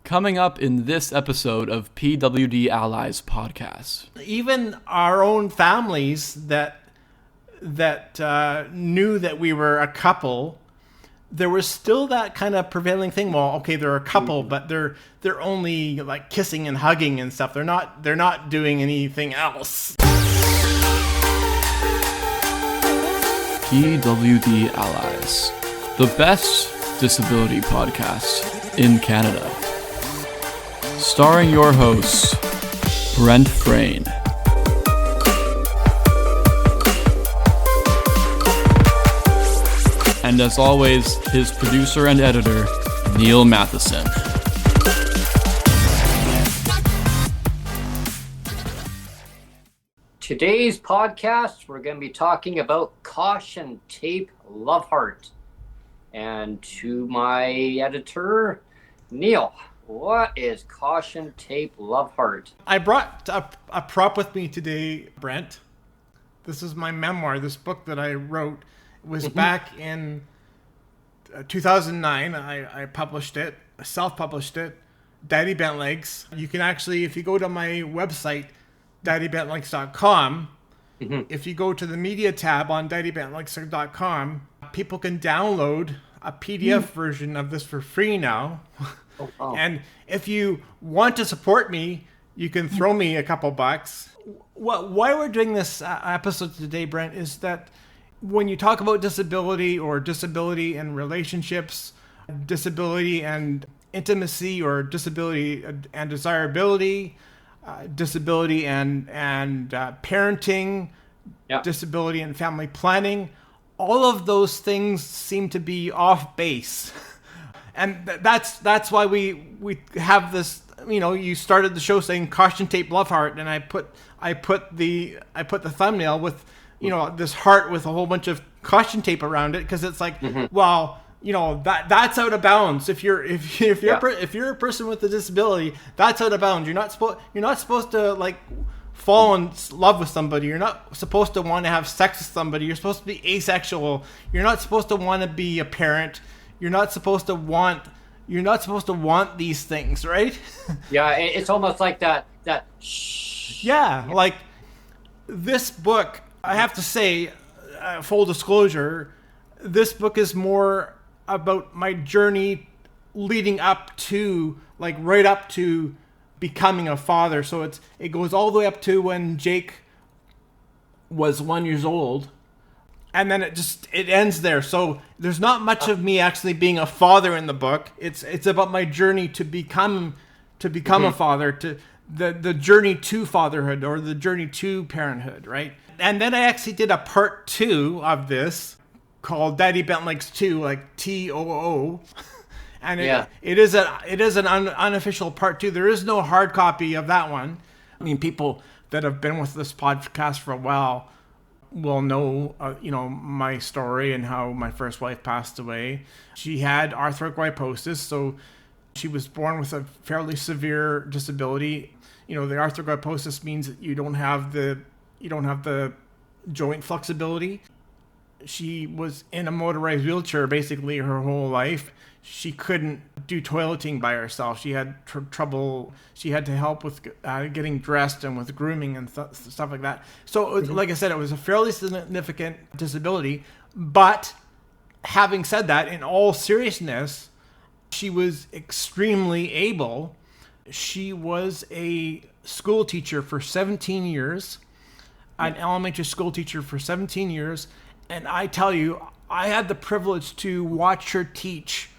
Coming up in this episode of PWD Allies podcast. Even our own families that knew that we were a couple, there was still that kind of prevailing thing. Well, okay, they're a couple, but they're only like kissing and hugging and stuff. They're not doing anything else. PWD Allies, the best disability podcast in Canada. Starring your hosts, Brent Frayne. And as always, his producer and editor, Neil Matheson. Today's podcast, we're going to be talking about caution tape love heart. And to my editor, Neil, what is caution tape love heart? I brought a prop with me today, Brent. This is my memoir, this book that I wrote. It was back in 2009. I published it, self-published it, Daddy Bent Legs. You can actually, if you go to my website, daddybentlegs.com, if you go to the media tab on daddybentlegs.com, people can download a PDF version of this for free now. Oh, wow. And if you want to support me, you can throw me a couple bucks. Why we're doing this episode today, Brent, is that when you talk about disability or disability and relationships, disability and intimacy, or disability and desirability, disability and parenting, disability and family planning, all of those things seem to be off base. And that's why we have this. You know, you started the show saying caution tape love heart, and I put the thumbnail with, you know, this heart with a whole bunch of caution tape around it, because it's like, well, you know, that's out of bounds. If you're a person with a disability, that's out of bounds. You're not supposed to like fall in love with somebody. You're not supposed to want to have sex with somebody. You're supposed to be asexual. You're not supposed to want to be a parent. You're not supposed to want these things, right? Yeah, it's almost like that. Yeah, like this book, I have to say, full disclosure, this book is more about my journey leading up to, like, right up to becoming a father. So it goes all the way up to when Jake was 1 year old. And then it ends there. So there's not much of me actually being a father in the book. It's about my journey to become a father, to the journey to fatherhood, or the journey to parenthood, right? And then I actually did a part 2 of this called Daddy Bent Legs 2, like TOO. And it is an unofficial part 2. There is no hard copy of that one. I mean, people that have been with this podcast for a while will know, my story and how my first wife passed away. She had arthrogryposis, so she was born with a fairly severe disability. You know, the arthrogryposis means that you don't have the joint flexibility. She was in a motorized wheelchair basically her whole life. She couldn't do toileting by herself. She had trouble. She had to help with getting dressed and with grooming and stuff like that. So, like I said, it was a fairly significant disability. But having said that, in all seriousness, she was extremely able. She was a school teacher for 17 years, an elementary school teacher for 17 years. And I tell you, I had the privilege to watch her teach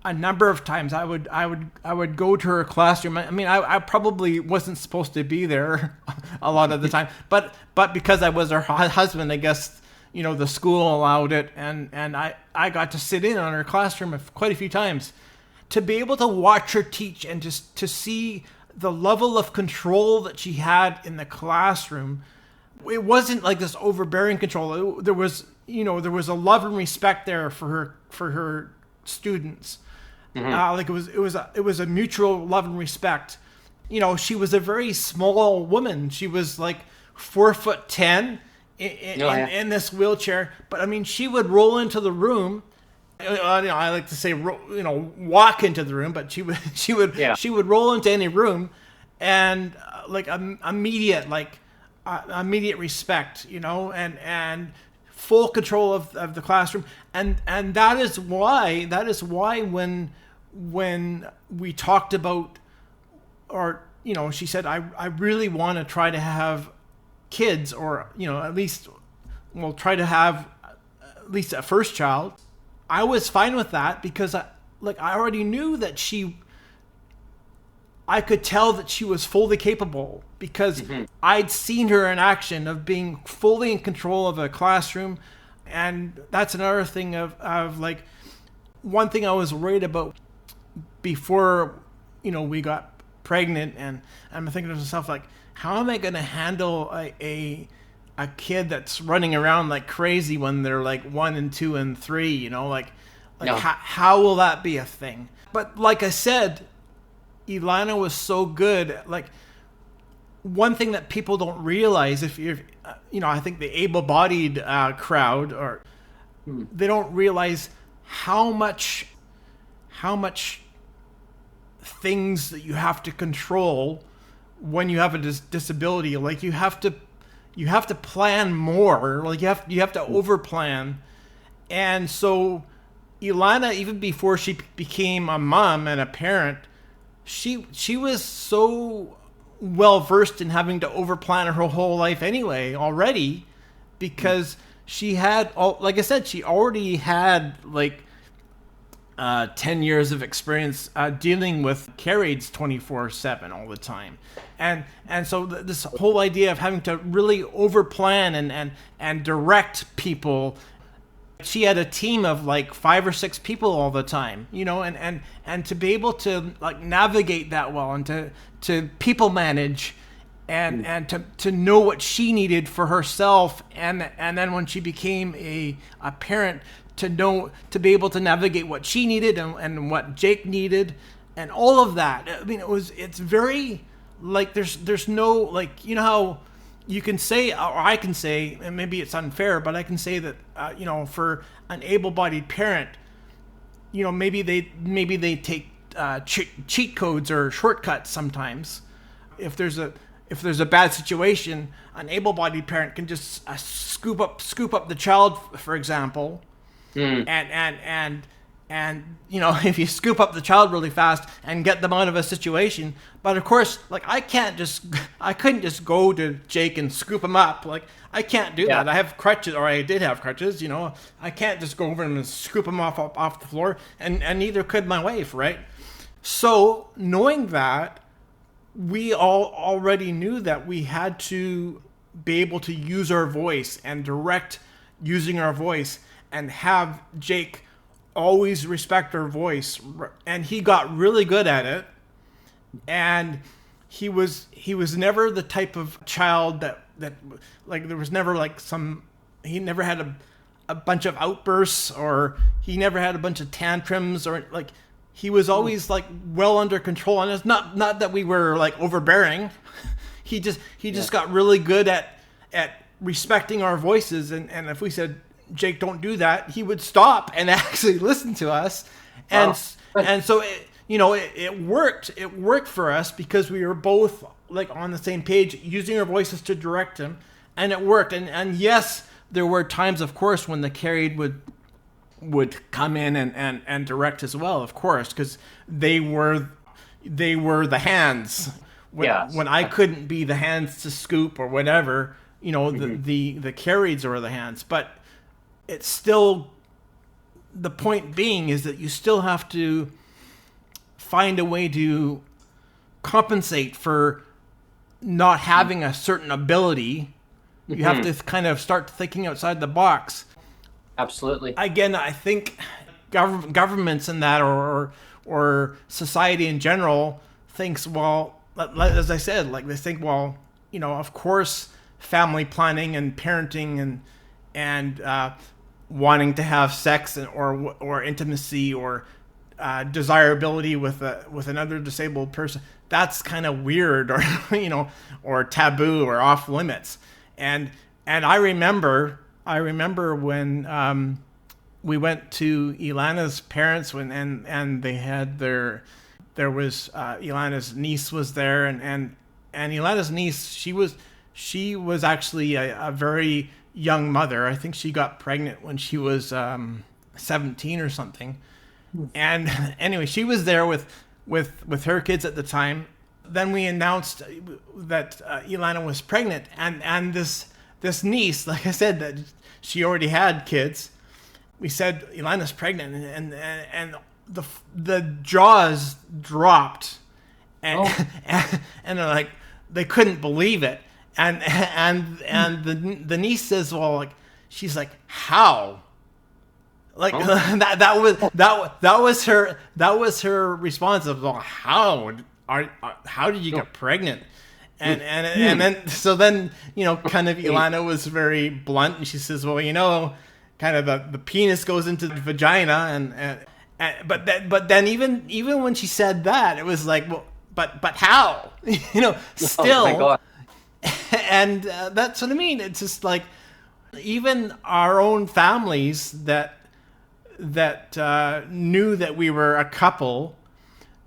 a number of times. I would go to her classroom. I mean, I probably wasn't supposed to be there a lot of the time, but because I was her husband, I guess, you know, the school allowed it, and I got to sit in on her classroom quite a few times. To be able to watch her teach and just to see the level of control that she had in the classroom, it wasn't like this overbearing control. There was a love and respect there for her students. Like it was a mutual love and respect. You know, she was a very small woman. She was like 4'10" in this wheelchair. But I mean, she would roll into the room I like to say, walk into the room, but she would roll into any room, and immediate respect, and full control of the classroom, and that is why when we talked about, or she said, I really want to try to have kids, or at least we'll try to have at least a first child. I was fine with that because I already knew that I could tell that she was fully capable, because I'd seen her in action of being fully in control of a classroom. And that's another thing of like, one thing I was worried about before, we got pregnant, and I'm thinking to myself, like, how am I going to handle a kid that's running around like crazy when they're like 1 and 2 and 3, how will that be a thing? But like I said, Ilana was so good. Like, one thing that people don't realize, if you're, I think the able-bodied crowd, or they don't realize how much things that you have to control when you have a disability. Like, you have to plan more. Like, you have to overplan. And so Ilana, even before she became a mom and a parent, she was so well versed in having to overplan her whole life anyway already, because she had, like I said, she already had like 10 years of experience dealing with carrieds 24/7 all the time. And so this whole idea of having to really overplan and direct people. She had a team of like 5 or 6 people all the time, and to be able to like navigate that well, and to people manage, and to know what she needed for herself, and then when she became a parent, to be able to navigate what she needed and what Jake needed, and all of that. I mean, it's very like, there's no, like, how you can say, or I can say, and maybe it's unfair, but I can say that, for an able-bodied parent, maybe they take cheat codes or shortcuts sometimes. If there's a bad situation, an able-bodied parent can just scoop up the child, for example, and if you scoop up the child really fast and get them out of a situation. But of course, like, I couldn't just go to Jake and scoop him up. Like, I can't do that. I have crutches, or I did have crutches, I can't just go over and scoop him off the floor, and neither could my wife, right? So knowing that, we all already knew that we had to be able to use our voice and direct using our voice, and have Jake always respect our voice. And he got really good at it. And he was never the type of child that like, there was never like he never had a bunch of outbursts, or he never had a bunch of tantrums, or like, he was always like well under control. And it's not that we were like overbearing. He just got really good at respecting our voices. And if we said, Jake, don't do that, he would stop and actually listen to us. And and so it worked. It worked for us because we were both like on the same page, using our voices to direct him, and it worked. And yes, there were times, of course, when the carried would come in and direct as well, of course, because they were the hands. When I couldn't be the hands to scoop or whatever, the carrieds were the hands. But it's still, the point being is that you still have to find a way to compensate for not having a certain ability. You have to kind of start thinking outside the box. Absolutely. Again, I think governments and that, or society in general, thinks, well, as I said, like, they think, well, of course, family planning and parenting and wanting to have sex or intimacy or desirability with another disabled person, that's kind of weird, or or taboo or off limits. And I remember when we went to Ilana's parents and they had there was Ilana's niece was there, and Ilana's niece, she was actually a very young mother. I think she got pregnant when she was 17 or something. And anyway, she was there with her kids at the time. Then we announced that Ilana was pregnant, and this niece, like I said, that she already had kids. We said Ilana's pregnant, and the jaws dropped, and and they're like, they couldn't believe it, and the niece says, well, like, she's like, how? Like, that was her response of, well, how did you get pregnant? And then kind of Ilana was very blunt, and she says, well, kind of the penis goes into the vagina, but then even when she said that, it was like, well, but how? Still. Oh my God. And that's what I mean. It's just like, even our own families that knew that we were a couple,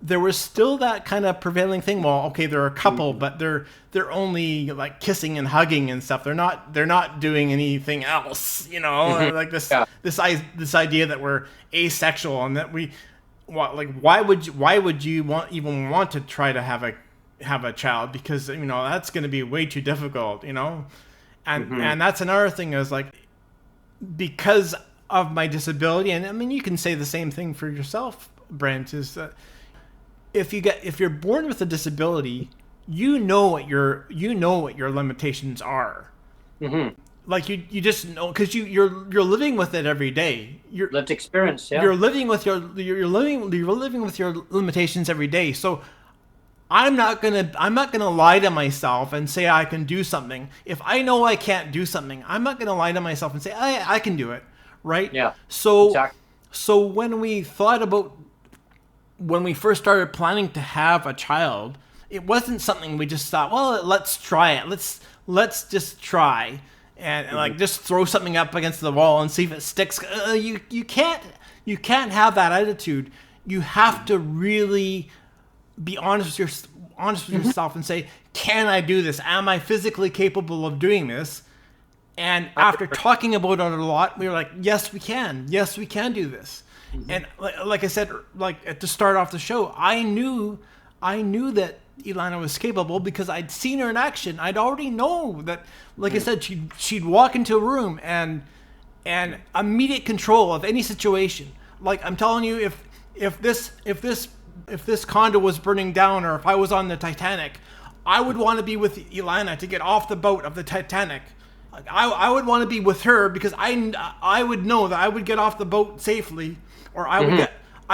there was still that kind of prevailing thing. Well, okay, they're a couple, but they're only like kissing and hugging and stuff. They're not doing anything else, like this idea that we're asexual and that why would you want to try to have a child, because that's going to be way too difficult, and that's another thing, is like, because of my disability, and I mean, you can say the same thing for yourself, Brent, is that if you're born with a disability, you know what your limitations are. Mm-hmm. Like you just know, because you're living with it every day. Lived experience. Yeah. You're living with your limitations every day. So I'm not gonna lie to myself and say I can do something. If I know I can't do something, I'm not gonna lie to myself and say I can do it. Right? Yeah. So exactly. So when we first started planning to have a child, it wasn't something we just thought, well, let's try it. Let's just try and like just throw something up against the wall and see if it sticks. You can't have that attitude. You have to really be honest with yourself and say, can I do this? Am I physically capable of doing this? And after talking about it a lot, we were like, yes, we can. Yes, we can do this. Mm-hmm. And like I said, like to start off the show, I knew that Ilana was capable because I'd seen her in action. I'd already know that, like I said, she'd walk into a room and immediate control of any situation. Like, I'm telling you, if this condo was burning down, or if I was on the Titanic, I would want to be with Ilana to get off the boat of the Titanic. I would want to be with her because I would know that I would get off the boat safely, or I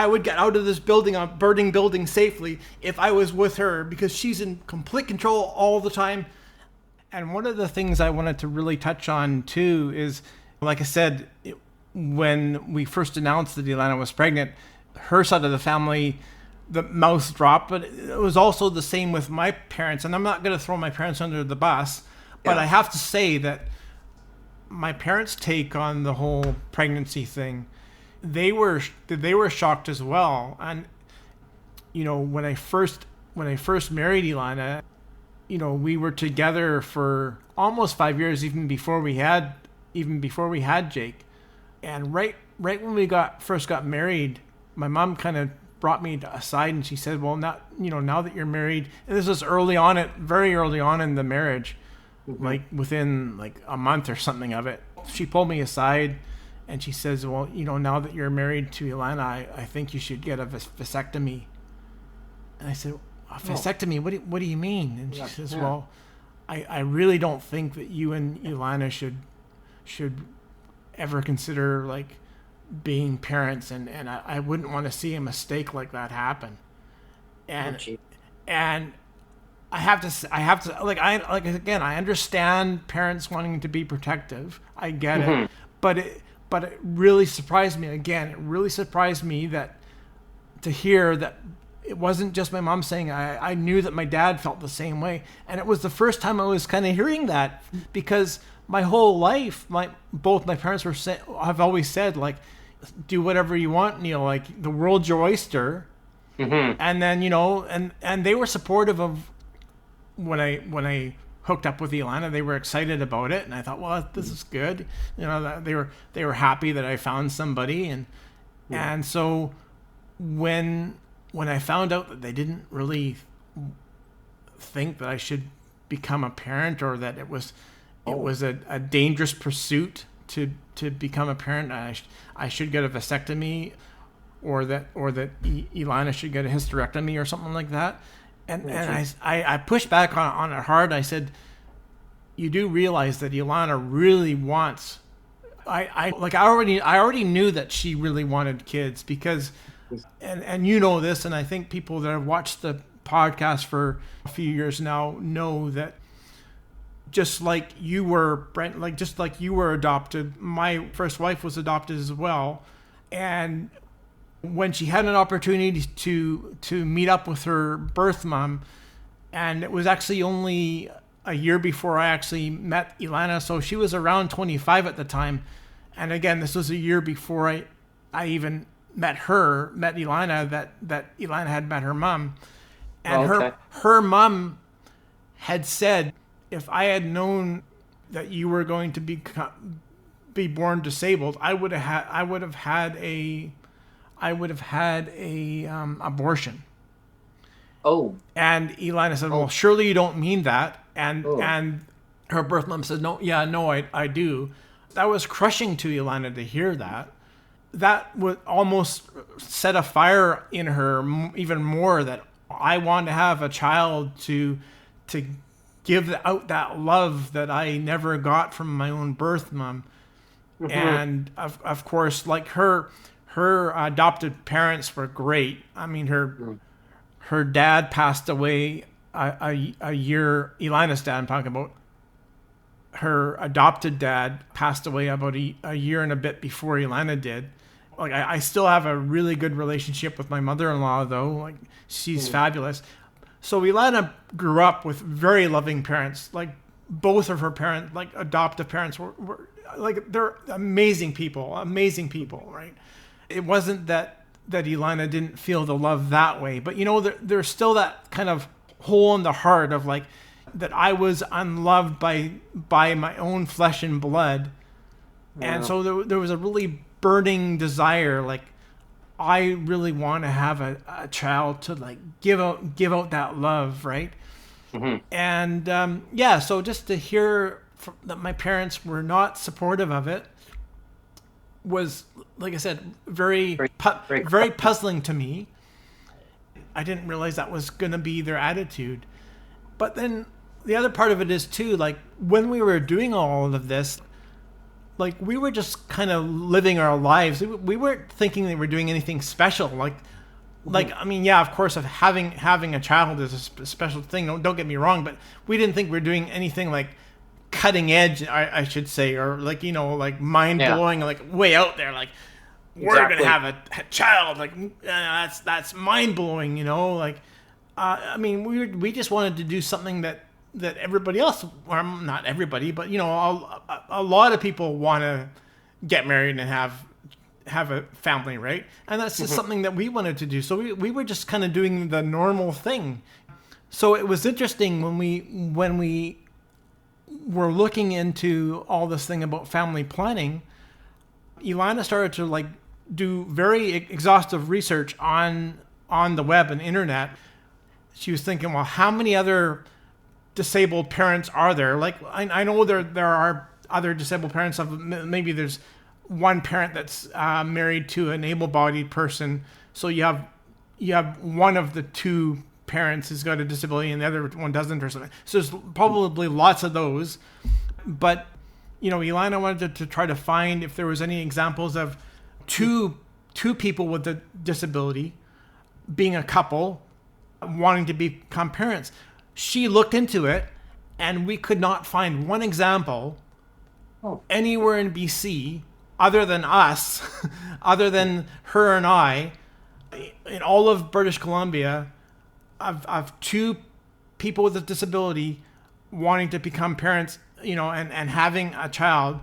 would get out of this burning building safely if I was with her, because she's in complete control all the time. And one of the things I wanted to really touch on too is, like I said, when we first announced that Ilana was pregnant, her side of the family, the mouth dropped, but it was also the same with my parents. And I'm not going to throw my parents under the bus, but I have to say that my parents' take on the whole pregnancy thing, they were shocked as well. And when I first married Ilana, we were together for almost 5 years, even before we had Jake. And right when we first got married, my mom kind of brought me aside and she said, well, now that you're married, and this was very early on in the marriage, like within like a month or something of it, she pulled me aside and she says, well, now that you're married to Ilana, I think you should get a vasectomy. And I said, a vasectomy? What do you mean? And she says, well, I really don't think that you and Ilana should ever consider like being parents, and I wouldn't want to see a mistake like that happen. And I have to I understand parents wanting to be protective. I get it, but it really surprised me. Again, it really surprised me that to hear that it wasn't just my mom saying. I knew that my dad felt the same way, and it was the first time I was kind of hearing that, because my whole life, both my parents have always said, like, do whatever you want, Neil. Like, the world's your oyster. Mm-hmm. And then, and they were supportive of when I hooked up with Ilana. They were excited about it, and I thought, well, this is good. That they were happy that I found somebody, and so when I found out that they didn't really think that I should become a parent, or that it was a dangerous pursuit to become a parent, I should get a vasectomy, or that Ilana should get a hysterectomy or something like that. And I pushed back on it hard. I said, you do realize that Ilana really wants. I already knew that she really wanted kids, because, and this, and I think people that have watched the podcast for a few years now know that, just like you were, Brent, just like you were adopted, my first wife was adopted as well. And when she had an opportunity to meet up with her birth mom, and it was actually only a year before I actually met Ilana, so she was around 25 at the time. And again, this was a year before I even met Ilana, that Ilana had met her mom. And her mom had said, if I had known that you were going to be born disabled, I would have had a abortion. Oh. And Ilana said, well, surely you don't mean that. And her birth mom said, no, I do. That was crushing to Ilana to hear that. That would almost set a fire in her even more, that I want to have a child to give out that love that I never got from my own birth mom. Mm-hmm. And of course, like her adopted parents were great. I mean, her dad passed away a year. Ilana's dad, I'm talking about. Her adopted dad passed away about a year and a bit before Ilana did. Like, I still have a really good relationship with my mother-in-law, though. Like, she's fabulous. So Ilana grew up with very loving parents. Like, both of her parents, like adoptive parents, were like, they're amazing people, right? It wasn't that Ilana didn't feel the love that way, but there's still that kind of hole in the heart of, like, that I was unloved by my own flesh and blood. Yeah. And so there was a really burning desire, like, I really want to have a child to, like, give out that love, right? Mm-hmm. And so just to hear that my parents were not supportive of it was, like I said, very puzzling to me. I didn't realize that was going to be their attitude. But then the other part of it is too, like, when we were doing all of this, like, we were just kind of living our lives. We weren't thinking that we were doing anything special. Like, I mean, yeah, of course, having a child is a special thing. Don't get me wrong, but we didn't think we were doing anything like cutting edge, I should say, or like, like mind blowing, like way out there. Like, we're gonna have a child. Like, that's mind blowing. Like, I mean, we just wanted to do something that everybody else, or not everybody, but a lot of people want to get married and have a family, right? And that's just something that we wanted to do. So we were just kind of doing the normal thing. So it was interesting when we were looking into all this thing about family planning. Ilana started to, like, do very exhaustive research on the web and internet. She was thinking, well, how many other disabled parents are there? Like, I know there are other disabled parents. Maybe there's one parent that's married to an able-bodied person, so you have one of the two parents has got a disability and the other one doesn't, or something. So there's probably lots of those. But Ilana wanted to try to find if there was any examples of two people with a disability being a couple wanting to become parents. She looked into it, and we could not find one example anywhere in BC other than us, other than her and I, in all of British Columbia, of two people with a disability wanting to become parents, and having a child.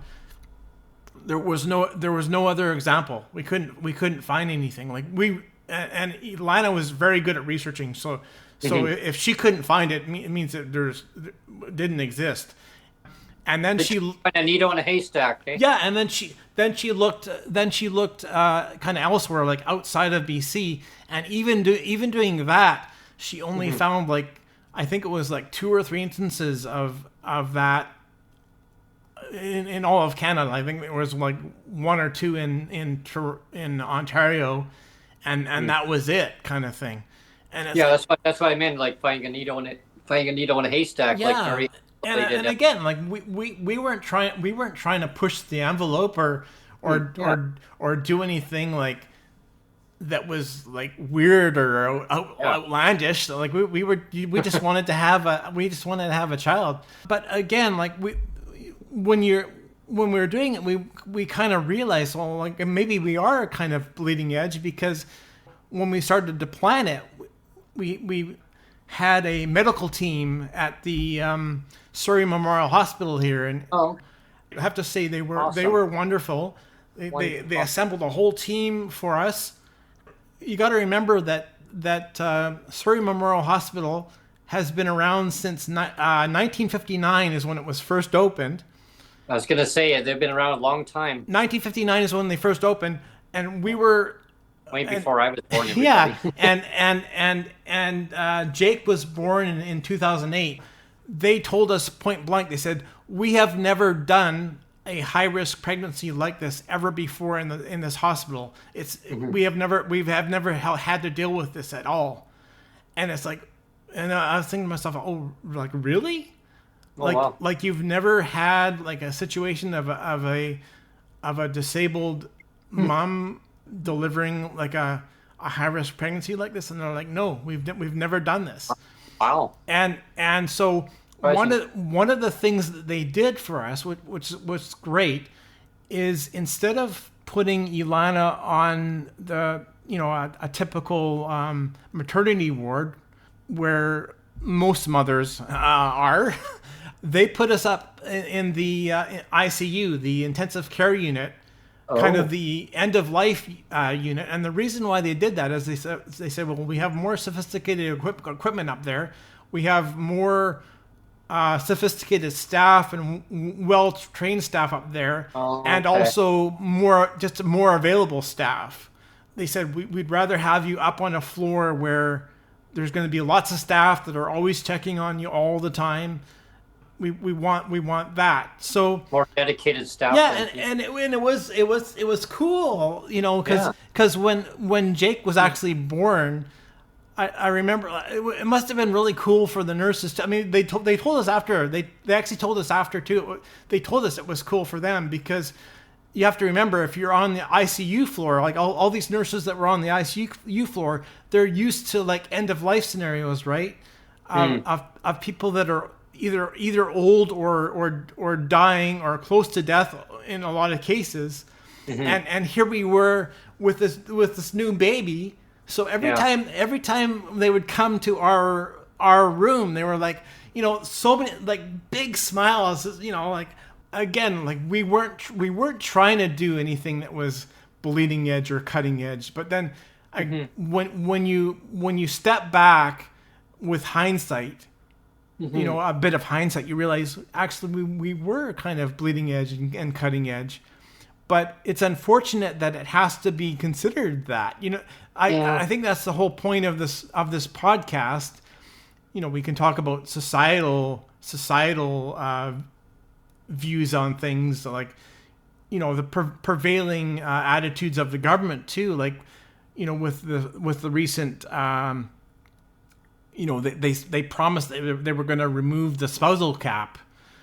there was no other example. We couldn't find anything. Like and Lana was very good at researching. So if she couldn't find it, it means that it didn't exist. And then she find a needle in a haystack. Eh? Yeah, and then she looked kind of elsewhere, like outside of BC, and even doing that, she only found like, I think it was like 2 or 3 instances of that in all of Canada. I think there was like 1 or 2 in Ontario, and that was it, kind of thing. And it's that's what I meant, like finding a needle in a haystack. Yeah. Like Mary, and again, like we weren't trying to push the envelope or do anything like that was like weird or outlandish. Like we just wanted to have a child. But again, like when we were doing it, we kind of realized, well, like maybe we are kind of bleeding edge, because when we started to plan it, we had a medical team at the Surrey Memorial Hospital here, and I have to say they were wonderful. They assembled a whole team for us. You got to remember that Surrey Memorial Hospital has been around since 1959 is when it was first opened. I was going to say they've been around a long time. 1959 is when they first opened, and we were way before I was born. Everybody. Yeah, and Jake was born in 2008. They told us point blank. They said, we have never done a high risk pregnancy like this ever before in this hospital. We have never had to deal with this at all. And it's like, and I was thinking to myself, oh, like really? Like you've never had like a situation of a disabled mom delivering like a high risk pregnancy like this? And they're like, no, we've never done this. Wow. And so one of the things that they did for us, which was great, is instead of putting Ilana on a typical maternity ward where most mothers are, they put us up in the ICU, the intensive care unit, kind of the end of life unit. And the reason why they did that is they said, well, we have more sophisticated equipment up there. We have more sophisticated staff and well-trained staff up there, and also more available staff. They said we'd rather have you up on a floor where there's going to be lots of staff that are always checking on you all the time. We want that. So more dedicated staff. Yeah, and it was cool, because when Jake was actually born, I remember it must have been really cool for the nurses. I mean, they told us after. They actually told us after too. They told us it was cool for them, because you have to remember, if you're on the ICU floor, like all these nurses that were on the ICU floor, they're used to like end of life scenarios, right? Of people that are either old or dying or close to death in a lot of cases. And here we were with this new baby. So every time they would come to our room, they were like, so many like big smiles, like, again, like we weren't trying to do anything that was bleeding edge or cutting edge. But then when you step back with hindsight, a bit of hindsight, you realize actually we were kind of bleeding edge and cutting edge. But it's unfortunate that it has to be considered that. I think that's the whole point of this podcast. We can talk about societal views on things, like the prevailing attitudes of the government too. Like with the recent they promised they were going to remove the spousal cap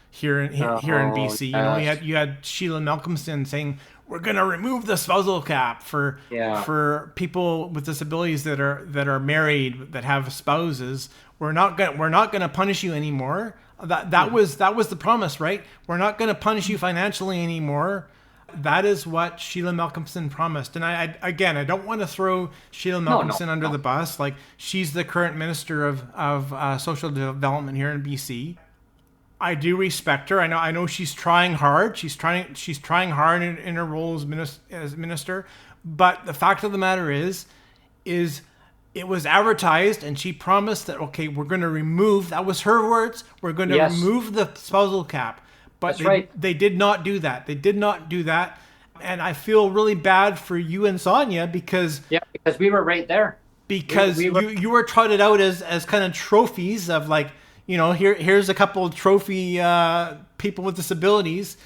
here in BC. You had Sheila Malcolmson saying, we're going to remove the spousal cap for people with disabilities that are married, that have spouses. We're not going to punish you anymore. That was the promise, right? We're not going to punish you financially anymore. That is what Sheila Malcolmson promised. And I don't want to throw Sheila Malcolmson under the bus. Like, she's the current Minister of Social Development here in BC. I do respect her. I know she's trying hard. She's trying hard in her role as minister. But the fact of the matter is it was advertised, and she promised that, okay, we're going to remove, that was her words, we're going to remove the spousal cap. But they did not do that. They did not do that. And I feel really bad for you and Sonia because we were right there. Because you were trotted out as kind of trophies of like, here's a couple of trophy people with disabilities.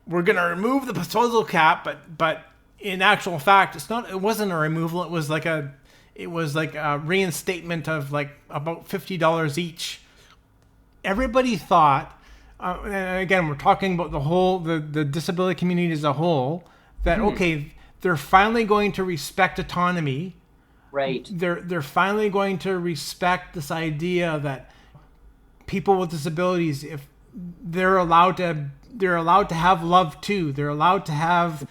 We're going to remove the spousal cap, but in actual fact, it wasn't a removal. It was like a reinstatement of like about $50 each. Everybody thought, and again, we're talking about the disability community as a whole, that okay, they're finally going to respect autonomy. Right. They're finally going to respect this idea that people with disabilities, if they're allowed to have love too, they're allowed to have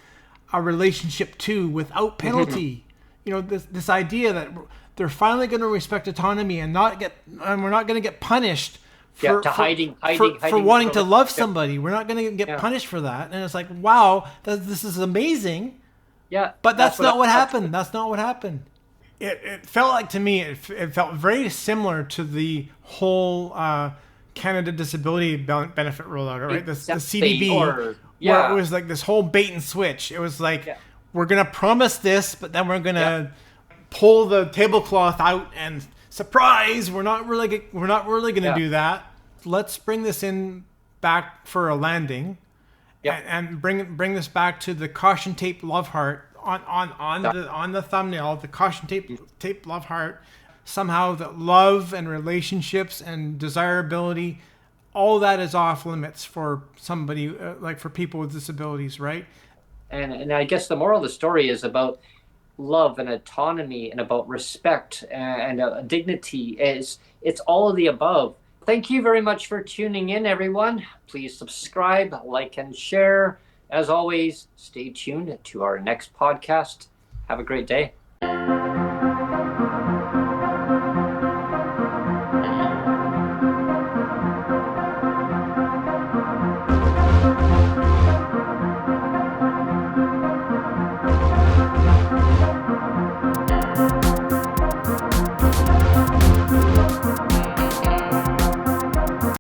a relationship too without penalty. This idea that they're finally going to respect autonomy and we're not going to get punished for wanting to love somebody. We're not going to get punished for that. And it's like, wow, this is amazing. Yeah. But that's not what happened. That's not what happened. It felt like to me, it felt very similar to the whole Canada Disability Benefit rollout, right? The CDB, where it was like this whole bait and switch. It was like, we're going to promise this, but then we're going to pull the tablecloth out and surprise, we're not really going to do that. Let's bring this in back for a landing and bring this back to the caution tape love heart on the thumbnail, the caution tape love heart. Somehow that love and relationships and desirability, all that is off limits for somebody like for people with disabilities, right? And I guess the moral of the story is about love and autonomy and about respect and dignity. It's all of the above. Thank you very much for tuning in, everyone. Please subscribe, like, and share. As always, stay tuned to our next podcast. Have a great day.